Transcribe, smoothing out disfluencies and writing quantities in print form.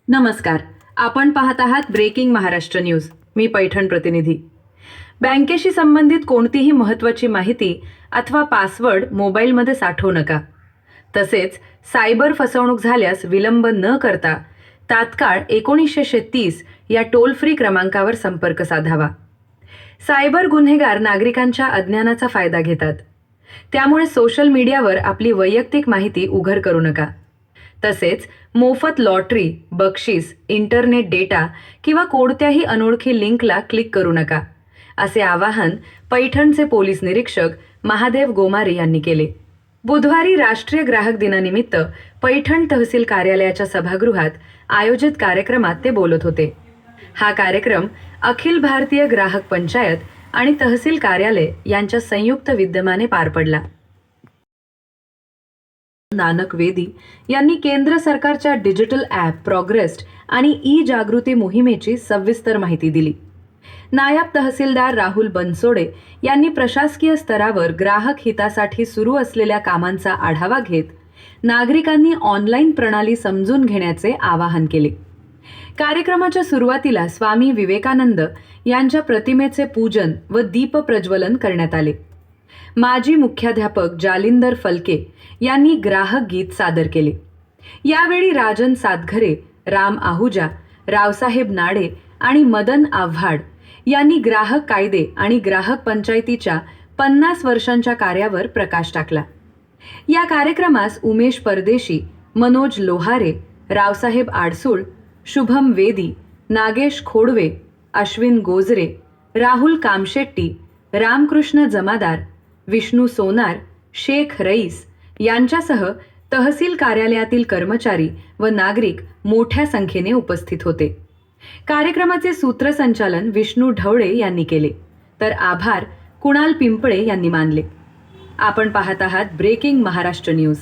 नमस्कार. आपण पाहत आहात ब्रेकिंग महाराष्ट्र न्यूज. मी पैठण प्रतिनिधी. बँकेशी संबंधित कोणतीही महत्त्वाची माहिती अथवा पासवर्ड मोबाईलमध्ये साठवू नका. तसेच सायबर फसवणूक झाल्यास विलंब न करता तात्काळ 1936 या टोल फ्री क्रमांकावर संपर्क साधावा. सायबर गुन्हेगार नागरिकांच्या अज्ञानाचा फायदा घेतात. त्यामुळे सोशल मीडियावर आपली वैयक्तिक माहिती उघड करू नका. तसेच मोफत लॉटरी, बक्षीस, इंटरनेट डेटा किंवा कोणत्याही अनोळखी लिंकला क्लिक करू नका, असे आवाहन पैठणचे पोलीस निरीक्षक महादेव गोमारे यांनी केले. बुधवारी राष्ट्रीय ग्राहक दिनानिमित्त पैठण तहसील कार्यालयाच्या सभागृहात आयोजित कार्यक्रमात ते बोलत होते. हा कार्यक्रम अखिल भारतीय ग्राहक पंचायत आणि तहसील कार्यालय यांच्या संयुक्त विद्यमाने पार पडला. नानक वेदी यांनी केंद्र सरकारच्या डिजिटल ॲप प्रोग्रेस्ट आणि ई जागृती मोहिमेची सविस्तर माहिती दिली. नायब तहसीलदार राहुल बनसोडे यांनी प्रशासकीय स्तरावर ग्राहक हितासाठी सुरू असलेल्या कामांचा आढावा घेत नागरिकांनी ऑनलाईन प्रणाली समजून घेण्याचे आवाहन केले. कार्यक्रमाच्या सुरुवातीला स्वामी विवेकानंद यांच्या प्रतिमेचे पूजन व दीप प्रज्वलन करण्यात आले. माजी मुख्याध्यापक जालिंदर फलके यांनी ग्राहक गीत सादर केले. यावेळी राजन सातघरे, राम आहुजा, रावसाहेब नाडे आणि मदन आव्हाड यांनी ग्राहक कायदे आणि ग्राहक पंचायतीच्या 50 वर्षांच्या कार्यावर प्रकाश टाकला. या कार्यक्रमास उमेश परदेशी, मनोज लोहारे, रावसाहेब आडसूळ, शुभम वेदी, नागेश खोडवे, अश्विन गोजरे, राहुल कामशेट्टी, रामकृष्ण जमादार, विष्णू सोनार, शेख रईस यांच्यासह तहसील कार्यालयातील कर्मचारी व नागरिक मोठ्या संख्येने उपस्थित होते. कार्यक्रमाचे सूत्रसंचालन विष्णू ढवळे यांनी केले, तर आभार कुणाल पिंपळे यांनी मानले. आपण पाहत आहात ब्रेकिंग महाराष्ट्र न्यूज.